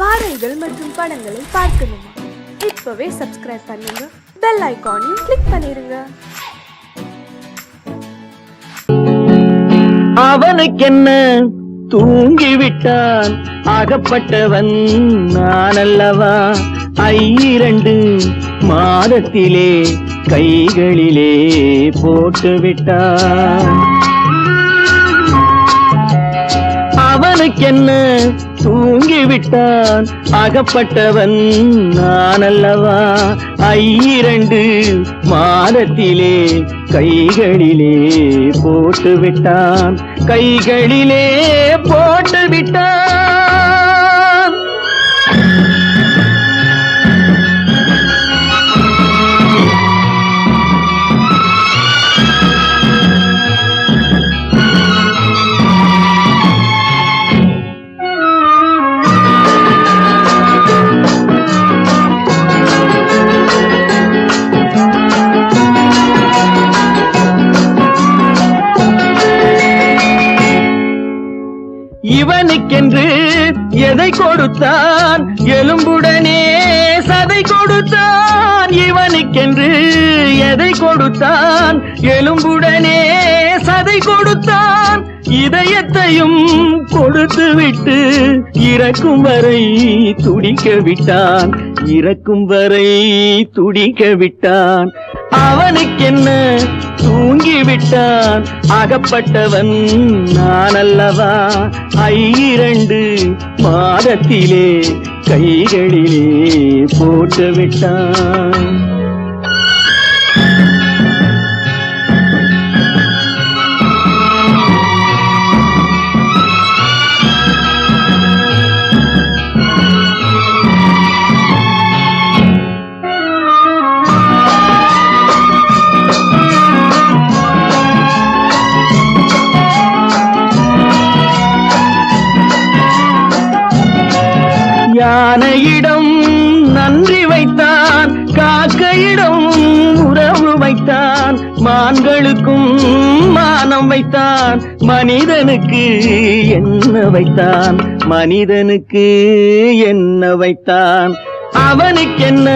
பாடல்கள் மற்றும் படங்களை பார்க்கணுமா? இப்பவே சப்ஸ்கிரைப் பண்ணுங்க, பெல் ஐகானையும் கிளிக் பண்ணிருங்க. அவனுக்கென்ன தூங்கிவிட்டான், அகப்பட்டவன் நான் அல்லவா? 2 மாதத்திலே கைகளிலே போட்டுவிட்டான். அவனுக்கென்ன தூங்கிவிட்டான், அகப்பட்டவன் நான் அல்லவா? 2 மாதத்திலே கைகளிலே போட்டுவிட்டான், கைகளிலே போட்டுவிட்டான். இவனுக்கென்று எதை கொடுத்தான், எலும்புடனே சதை கொடுத்தான். இவனுக்கென்று எதை கொடுத்தான், எலும்புடனே சதை கொடுத்தான். இதயத்தையும் கொடுத்து விட்டு இறக்கும் வரை துடிக்க விட்டான், இறக்கும் வரை துடிக்க விட்டான். அவனுக்கென்ன தூங்கிவிட்டான், அகப்பட்டவன் நான் அல்லவா? 2 மாதத்திலே கைகளிலே போட்டுவிட்டான். யானையிடம் நன்றி வைத்தான், காக்கையிடம் உறவு வைத்தான். மான்களுக்கும் மானம் வைத்தான், மனிதனுக்கு என்ன வைத்தான், மனிதனுக்கு என்ன வைத்தான். அவனுக்கென்ன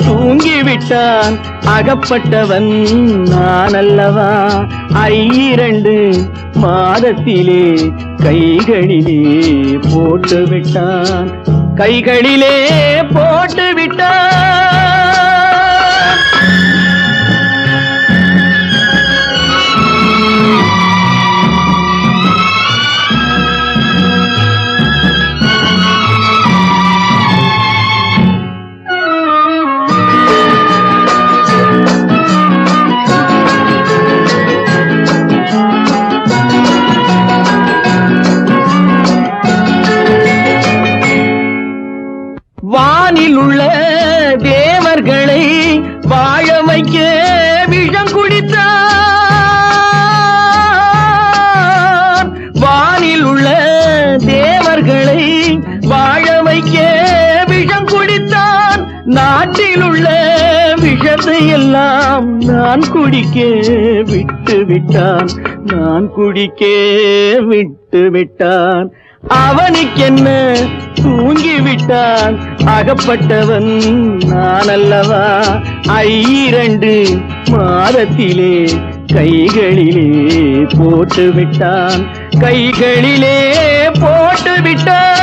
தூங்கிவிட்டான், அகப்பட்டவன் நான் அல்லவா? 2 மாதத்திலே கைகளிலே போட்டுவிட்டான், கைகளிலே போட்டுவிட்டான். வானில் உள்ள தேவர்களை வாழ வைக்க விஷம் குடித்தான். வானில் உள்ள தேவர்களை வாழ வைக்க விஷம் குடித்தான். நாட்டில் உள்ள விஷத்தை எல்லாம் நான் குடிக்க விட்டு விட்டான், நான் குடிக்க விட்டு விட்டான். அவனுக்கென்ன தூங்கிவிட்டான், அகப்பட்டவன் நான் அல்லவா? 2 மாதத்திலே கைகளிலே போட்டுவிட்டான், கைகளிலே போட்டுவிட்டான்.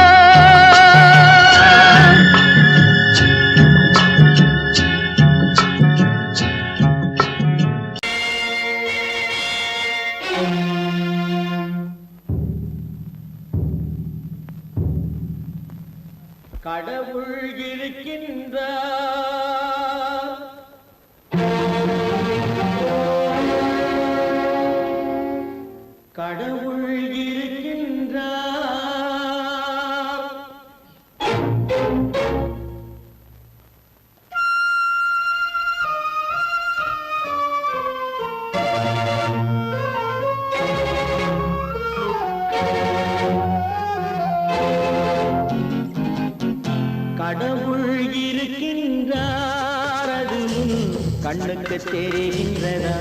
கடவுள் இருக்கின்றார், கடவுள் இருக்கின்றார். கடவுள் இருக்கின்றார், அது கண்ணுக்கு தெரிகின்றதா?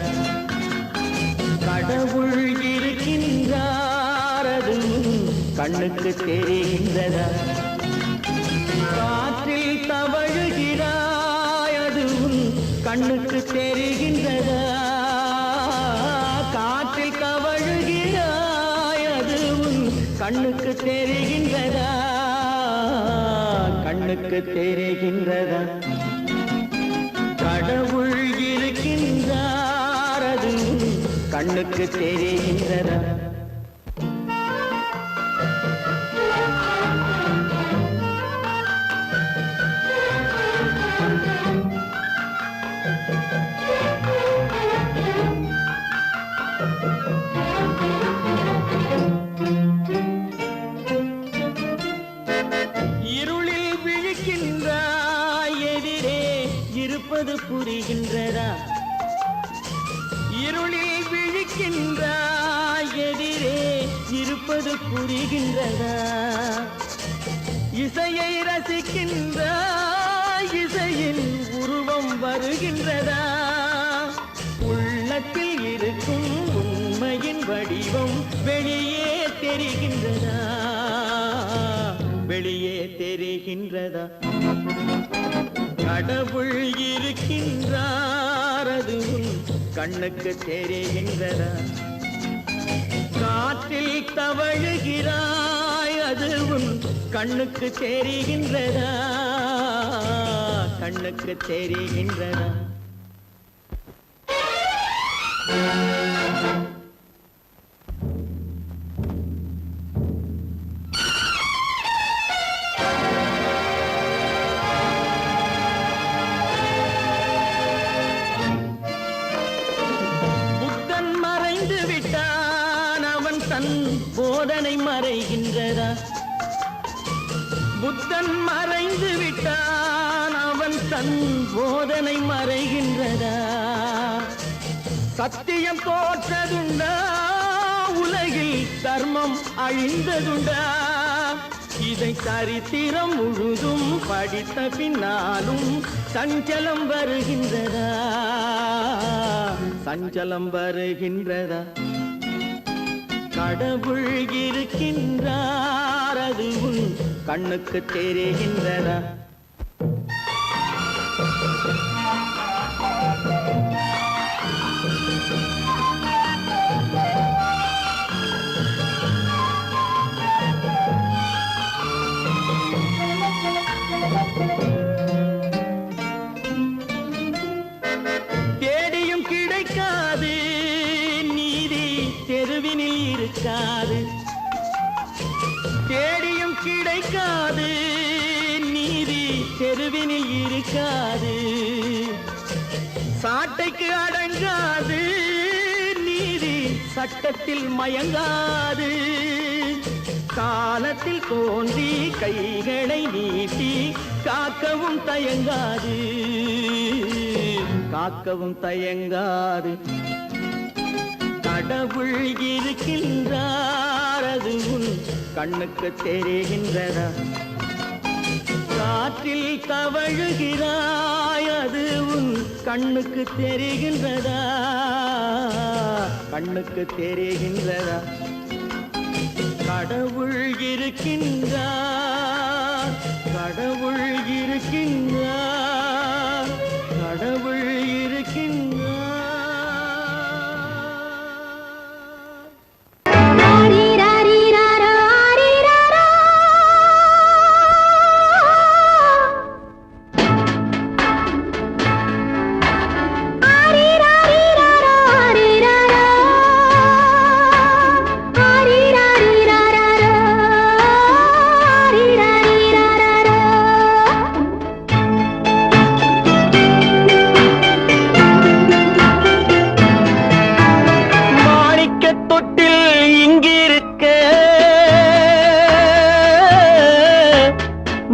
கடவுள் இருக்கின்றார், அது கண்ணுக்கு தெரிகின்றதா? கண்ணுக்கு தெரிகின்றதா காற்றில் தவழுகிறாய் அது உன் கண்ணுக்கு தெரிகின்றதா கண்ணுக்கு தெரிகின்றதா கடவுள் இருக்கின்றார் அது உன் கண்ணுக்கு தெரிகின்றதா இருளில் விழிக்கின்றாய் எதிரே இருப்பது புரிகின்றதா இருளில் விழிக்கின்றாய் எதிரே இருப்பது புரிகின்றதா இசையை ரசிக்கின்றாய் இசையின் உருவம் வருகின்றதா உள்ளத்தில் இருக்கும் உண்மையின் வடிவம் வெளியே தெரிகின்றதா வெளியே தெரிகின்றதா கடவுள் இருக்கின்றார் அது உன் கண்ணுக்கு தெரிகின்றதா காற்றில் தவழுகிறாய் அது உன் கண்ணுக்கு தெரிகின்றதா கண்ணுக்கு தெரிகின்றதா புத்தன் மறைந்து விட்டான் அவன் தன் போதனை மறைகின்றதா புத்தன் மறைந்து விட்டான் அவன் தன் போதனை மறைகின்றதா சத்தியம் தோற்றதுண்டா உலகில் தர்மம் அழிந்ததுண்டா இதை சரித்திரம் முழுதும் படித்த பின்னாலும் சஞ்சலம் வருகின்றதா சஞ்சலம் வருகின்றதா கடவுள் இருக்கின்றார் அது உன் கண்ணுக்கு தெரிகின்றதா தேடியும் கிடைக்காது நீதி தெருவினில் இருக்காது தேடியும் கிடைக்காது நீதி தெருவினில் இருக்காது சாட்டைக்கு அடங்காது நீதி சட்டத்தில் மயங்காது காலத்தில் தோன்றி கைகளை நீட்டி காக்கவும் தயங்காது காக்கவும் தயங்காது கடவுள் இருக்கின்றார் அது உன் கண்ணுக்கு தெரிகின்றதா காற்றில் தவழுகிறாய் அது உன் கண்ணுக்கு தெரிகின்றதா கண்ணுக்கு தெரிகின்றதா கடவுள் இருக்கின்றார் கடவுள் இருக்கின்றார் கடவுள் இருக்கின்றார்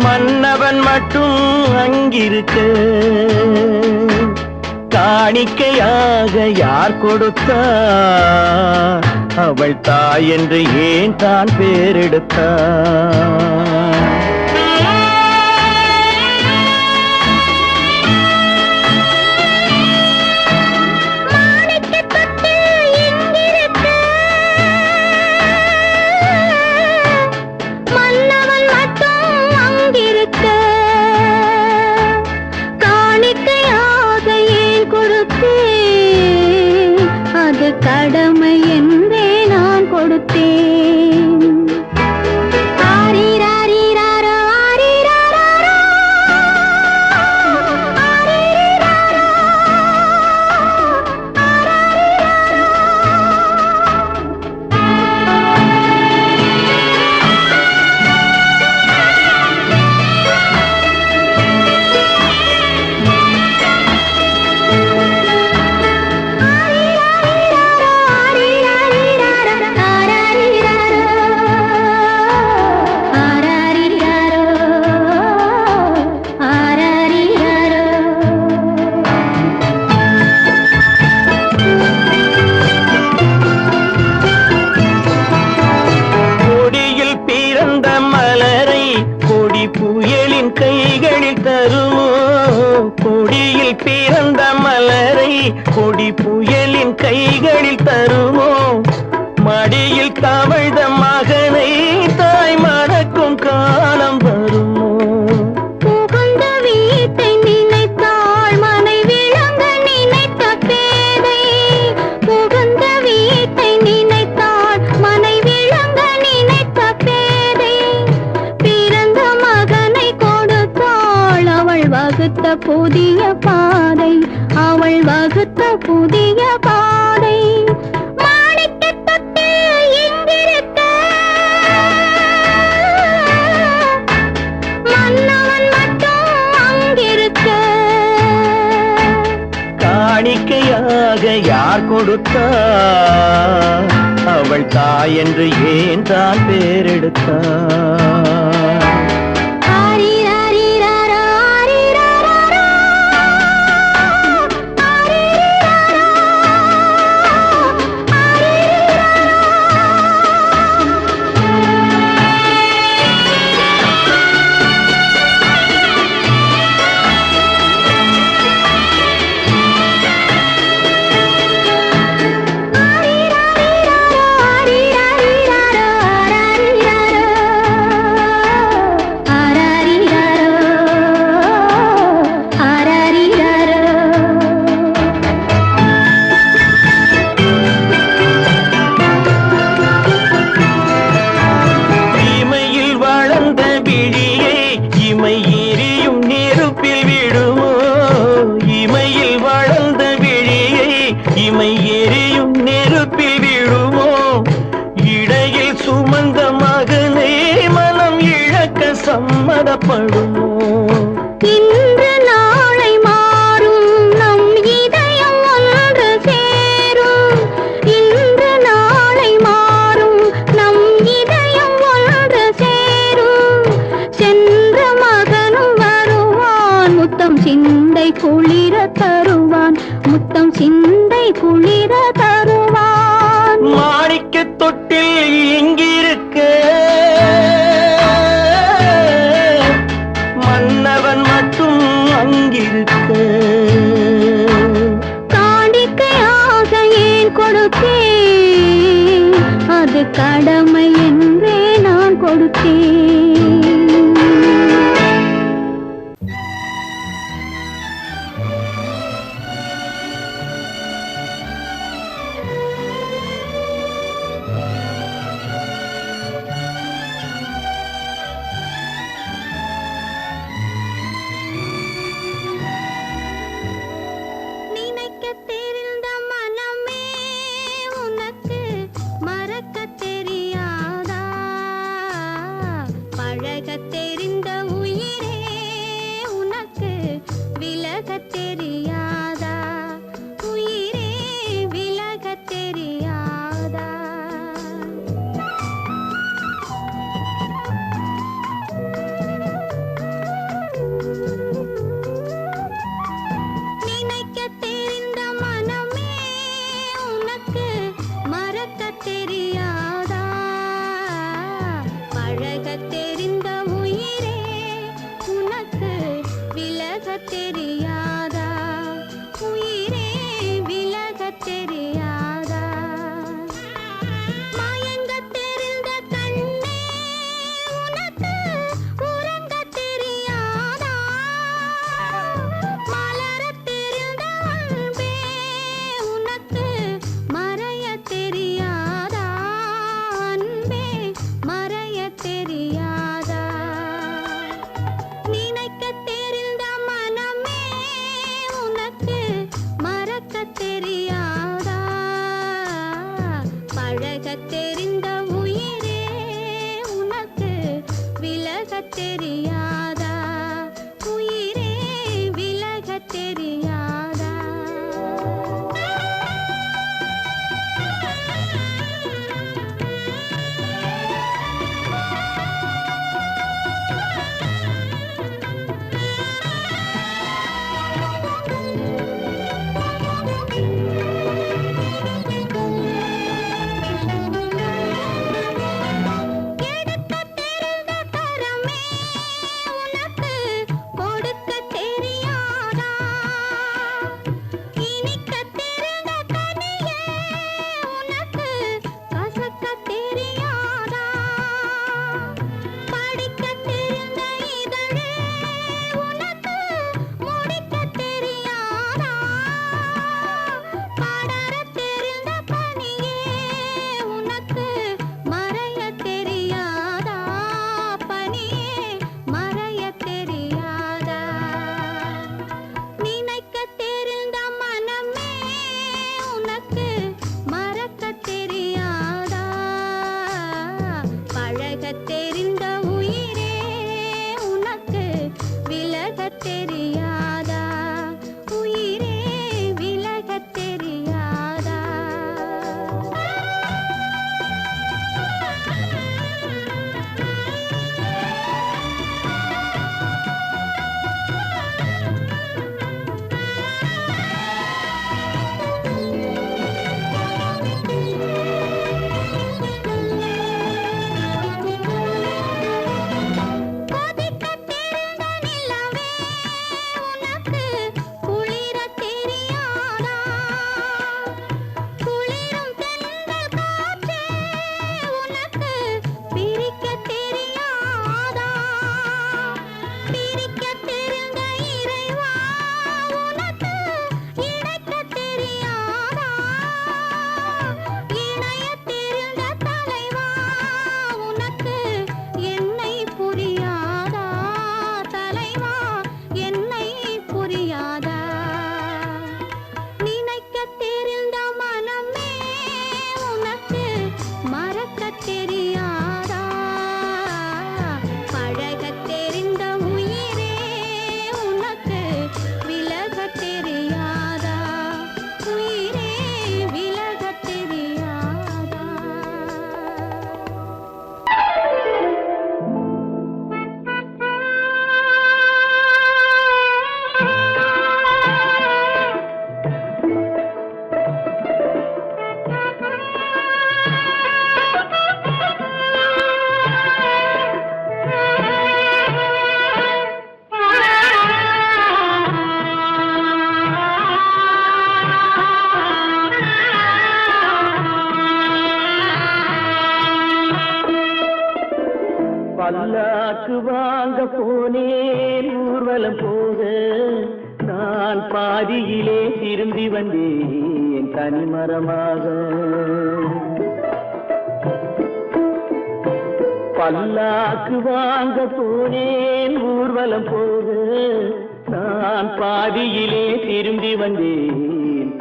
மன்னவன் மட்டும் அங்கிருக்க காணிக்கையாக யார் கொடுத்தார் அவள் தாய் என்று ஏன் தான் பேரெடுத்தார் காணிக்கையாக புயலின் கைகளில் தருமோ கொடியில் பிறந்த மலரை கொடி புயலின் கைகளில் தருமோ மடியில் தவழ்ந்த மகனை தாய் மறக்கும் காலம் வருமோ புகுந்த வீட்டை நினைத்தாள் மனை விளங்க நினைத்த பேதை புகுந்த வீட்டை நினைத்தாள் மனை விளங்க நினைத்த பேதை பிறந்த மகனை கொடுத்தாள் அவள் வகுத்த புதிய பாதை அவள் வகுத்த புதிய பாதை காணிக்கையாக யார் கொடுத்தார் அவள் தாய் என்று ஏன் தான் பேரெடுத்தார் இமை எரியும் நெருப்பில் விழுமோ இடையில் சுமந்த மகனை மனம் இழக்க சம்மதப்படுமோ இன்று நாளை மாறும் நம் இதயம் ஒன்று சேரும் இன்று நாளை மாறும் நம் இதயம் ஒன்று சேரும் சென்ற மகனும் வருவான் முத்தம் சிந்தை குளிர தருவான் முத்தம் சிந்தை குளிர தருவான் மாணிக்க தொட்டில் இங்கிருக்க மன்னவன் மட்டும் அங்கிருக்க காணிக்கையாக ஏன் கொடுத்தேன் அது கடமை என்றே நான் கொடுத்தேன் பழக பிரிக்க தெரிந்த இறைவா உனக்கு இணைக்க தெரியாதா இணைய தெரிந்த தலைவா உனக்கு என்னை புரியாதா தலைவா என்னை புரியாதா நினைக்க தெரிந்த மனமே உனக்கு மறக்க தெரியாதா பழக தெரிந்த உயிரே உனக்கு விலக தெரியாதா உயிரே விலக தெரியாதா பல்லாக்கு வாங்க போனேன் ஊர்வலம் போக நான் பாதியிலே திரும்பி வந்தேன் தனிமரமாக பல்லாக்கு வாங்க போனேன் ஊர்வலம் போக நான் பாதியிலே திரும்பி வந்தேன்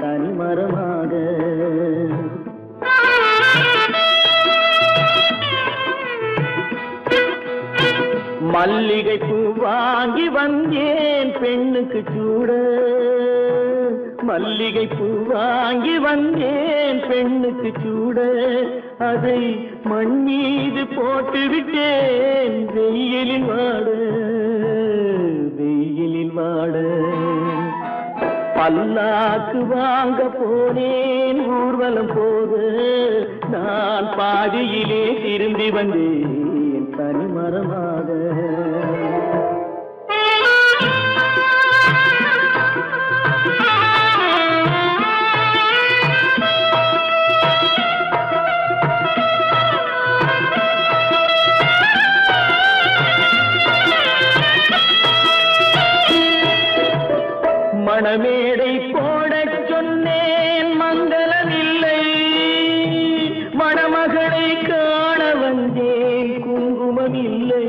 தனிமரமாக மல்லிகை பூ வாங்கி வந்தேன் பெண்ணுக்கு சூட மல்லிகை பூ வாங்கி வந்தேன் பெண்ணுக்கு சூட அதை மண் மீது போட்டு விட்டேன் வெயிலில் வாட பல்லாக்கு வாங்க போனேன் ஊர்வலம் போக நான் பாதியிலே திரும்பி வந்தேன் தனிமரமாக மணமேடை போடச் சொன்னேன் மங்களமில்லை மணமகளை காண வந்தேன் குங்குமமில்லை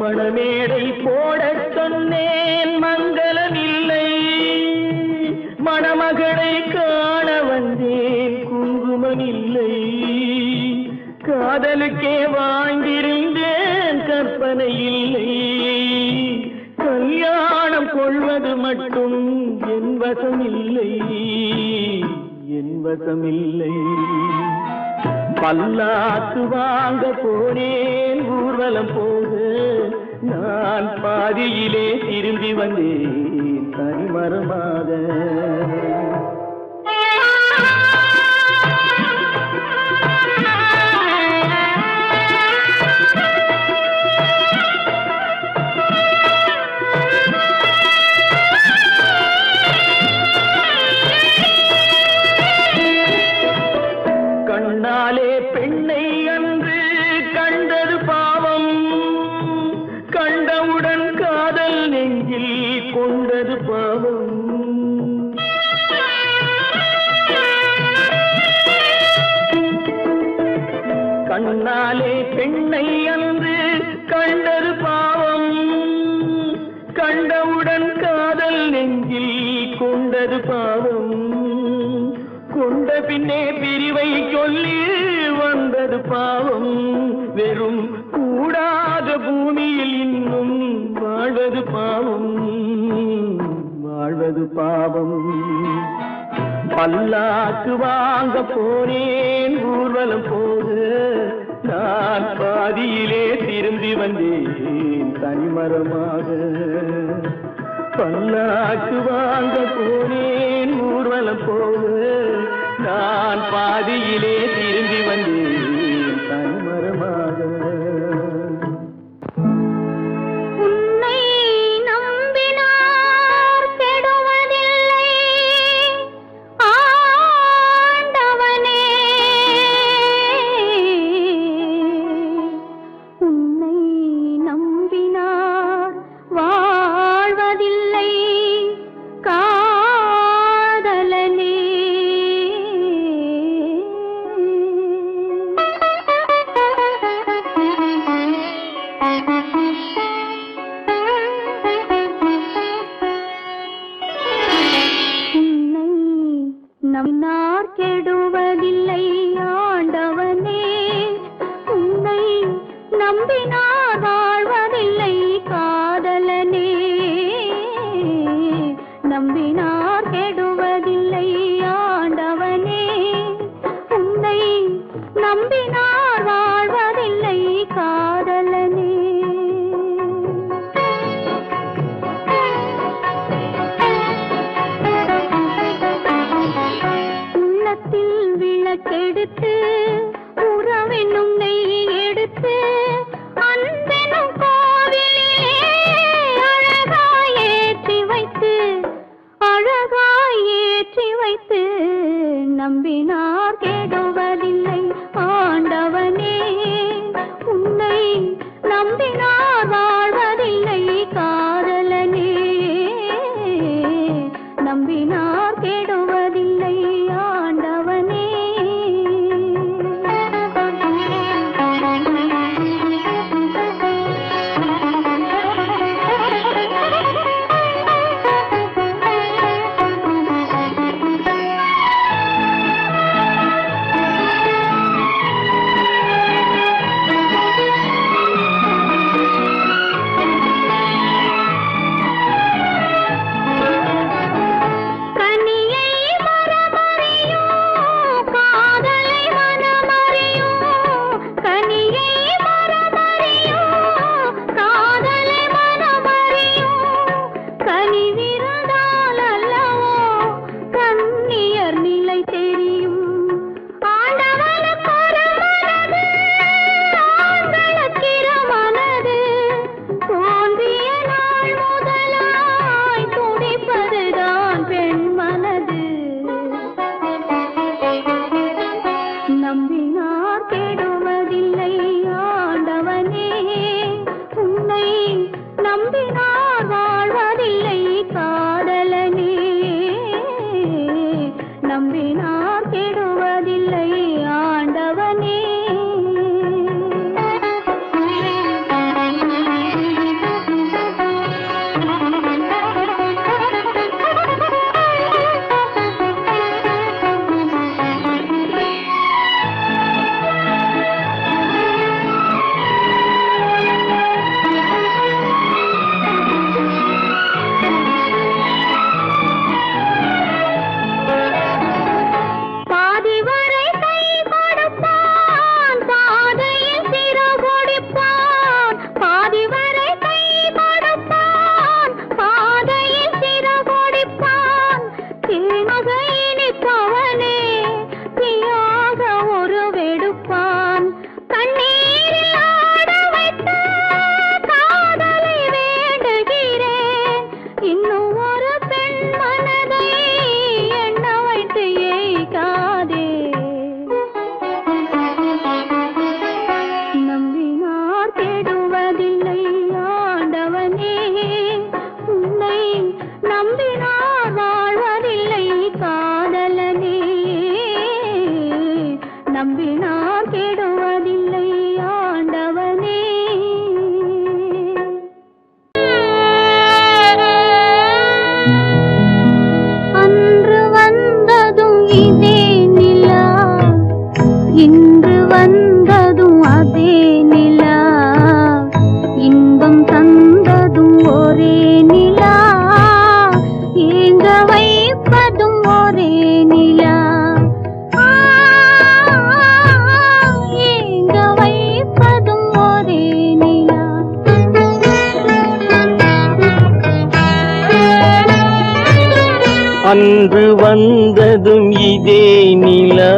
மணமேடை போடச் சொன்னேன் மங்களமில்லை மணமகளை காண வந்தேன் குங்குமமில்லை காதலுக்கே வாழ்ந்திருந்தேன் கற்பனை இல்லை கல்யாணம் கொள்வது மட்டும் என் வசமில்லை பல்லாக்கு வாங்க போனேன் ஊர்வலம் போக நான் பாதியிலே திரும்பி வந்தேன் தனிமரமாக கண்ணாலே பெண்ணை அன்று கண்டது பாவம் கண்டவுடன் காதல் நெஞ்சில் கொண்டது பாவம் கண்ணாலே பெண்ணை அன்று கண்டது பாவம் கண்டவுடன் காதல் நெஞ்சில் கொண்டது பாவம் கொண்ட பின்னே பிரிவை சொல்லி வந்தது பாவம் வெறும் கூடாத பூமியில் இன்னும் வாழ்வது பாவம் பல்லாக்கு வாங்க போனேன் ஊர்வலம் போக நான் பாதியிலே திரும்பி வந்தேன் தனிமரமாக பல்லாக்கு வாங்க போனேன் ஊர்வலம் போக நான் பாதியிலே திரும்பி வந்தேன் தனிமரமாக உன்னை நம்பினார் கெடுவதில்லை ஆண்டவனே நம்பினார் வாழ்வதில்லை காதலனே. உள்ளத்தில் விளக்கெடுத்து உறவென்னும் நெய் எடுத்து அன்பெனும் கோவிலிலே அழகாய் ஏற்றி வைத்து நம்பினார் கெடுவதில்லை ஆண்டவனே. உன்னை நம்பினார் வாழ்வதில்லை காதலனே. நம்பினார் கெடுவதில்லை ஆண்டவனே. நம்பினார் கெடுவதில்லை ஆண்டவனே. உன்னை நம்பினார் வாழ்வதில்லை காதலனே. நம்பினார் கெடுவதில்லை ஆண்டவனே. நம்பினார் கெடுவதில்லை ஆண்டவனே. அன்று வந்ததும் இதே நிலா, இன்று வந்ததும் அதே நிலா, இன்பம் தந்ததும் ஒரே நிலா, ஏங்க வைப்பதும் ஒரே நிலா. அன்று வந்ததும் இதே நிலா,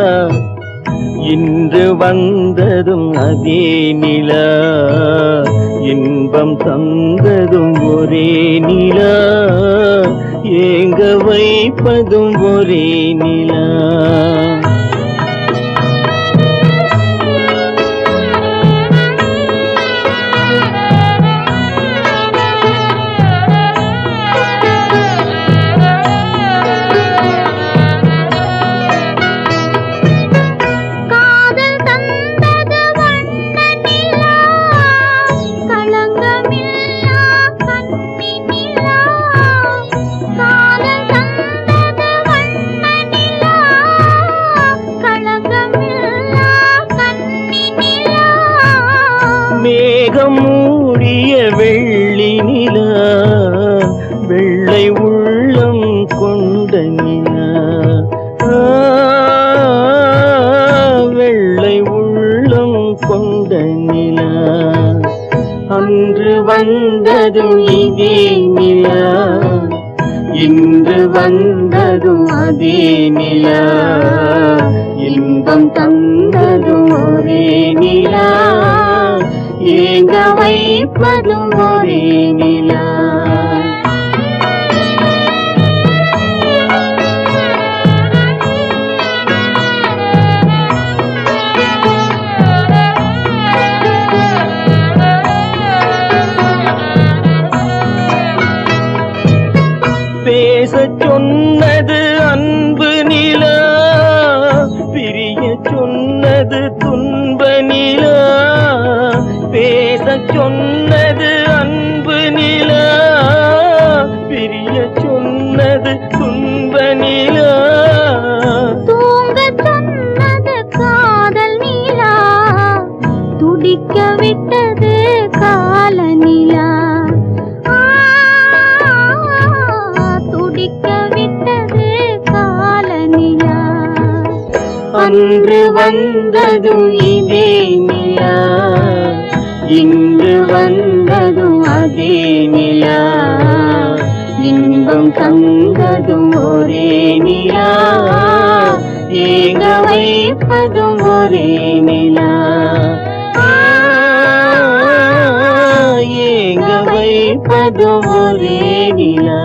இன்று வந்ததும் அதே நிலா, இன்பம் தந்ததும் ஒரே நிலா, ஏங்க வைப்பதும் ஒரே நிலா. மேகம் மூடிய வெள்ளி நிலா, வெள்ளை உள்ளம் கொண்ட நிலா, வெள்ளை அன்று வந்ததும் இதே நிலா, இன்று வந்ததும் அதே நிலா, இன்பம் தந்ததும் ஒரே நிலா, ஏங்க வைப்பதும் ஒரே நிலா. பேசச் சொன்னது அன்பு நிலா, பிரிய சொன்னது துன்ப நிலா. பேசச் சொன்னது அன்பு நிலா, பிரிய சொன்னது துன்ப நிலா. தூங்கச் சொன்னது காதல் நிலா, துடிக்க விட்டது கால நிலா. துடிக்க விட்டது கால நிலா. அன்று வந்ததும் இதே நிலா, இன்று வந்ததும் அதே நிலா, இன்பம் தந்ததும் ஒரே நிலா, ஏங்க வைப்பதும் ஒரே நிலா. ஏங்க வைப்பதும் ஒரே நிலா.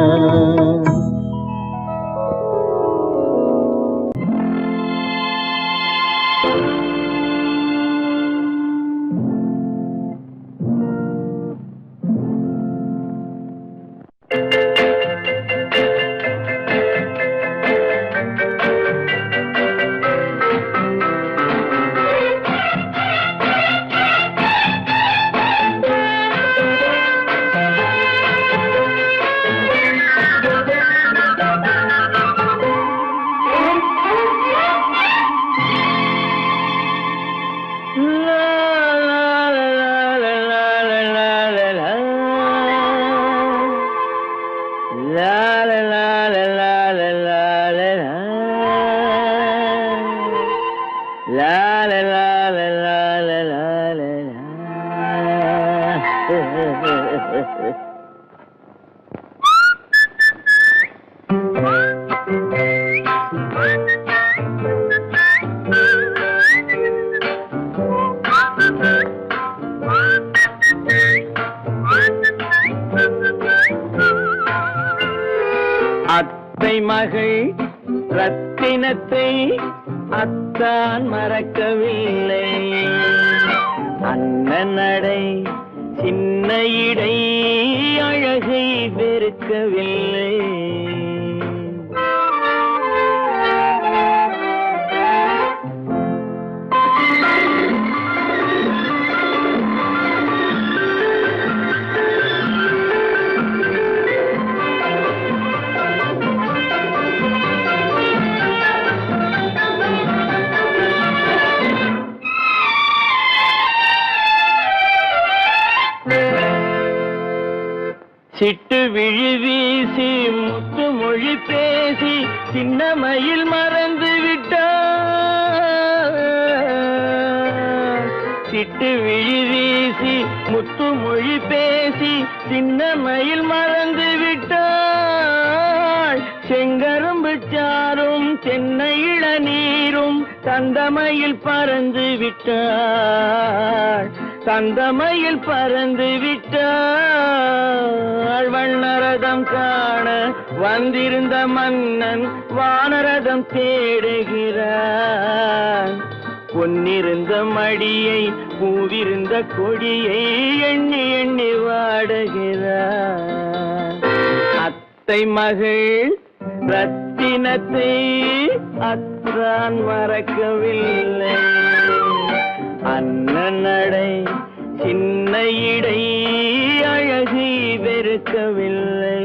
அத்தை மகள் ரத்தினத்தை அத்தான் மறக்கவில்லை, அண்ணன் நடை சின்ன இடை அழகை வெறுக்கவில்லை. சிட்டு விழி வீசி முத்து மொழி பேசி சின்ன மயில் மறந்து விட்டார். சிட்டு விழி வீசி முத்து மொழி பேசி சின்ன மயில் மறந்து விட்டாள். செங்கரும்பு சாரும் தென்னை இளநீரும் தந்தமயில் பறந்து விட்டாள். தந்தமயில் பறந்து விட்டாள். வண்ணரதம் காண வந்திருந்த மன்னன் வானரதம் தேடுகிறான். பொன்னிருந்த மடியை பூவிருந்த கொடியை எண்ணி எண்ணி வாடுகிறான். அத்தை மகள் ரத்தினத்தை அத்தான் மறக்கவில்லை, அண்ணன் நடை சின்ன இடை அழகை வெறுக்கவில்லை.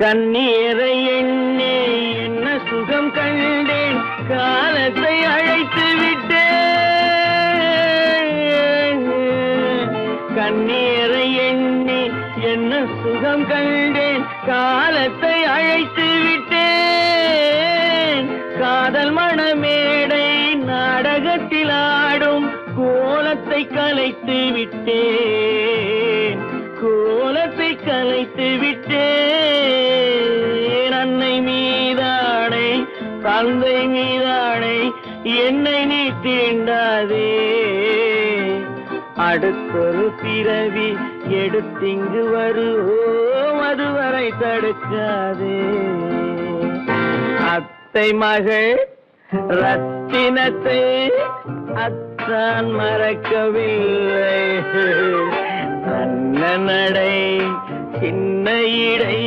கண்ணீரை எண்ணி என்ன சுகம் கண்டேன், காலத்தை அழைத்து விட்டேன். கண்ணீரை எண்ணி முகம் கண்டேன் காலத்தை அழைத்து விட்டேன் காதல் மணமேடை நாடகத்தில் ஆடும் கோலத்தை கலைத்து விட்டேன் கோலத்தை கலைத்து விட்டேன் அன்னை மீதானை தந்தை மீதானை என்னை நீ தீண்டாதே அடுத்தொரு பிறவி எடுத்திங்கு வருவோம் அதுவரை தடுக்காதே அத்தை மகள் ரத்தினத்தை அத்தான் மறக்கவில்லை அண்ணனடை சின்ன இடை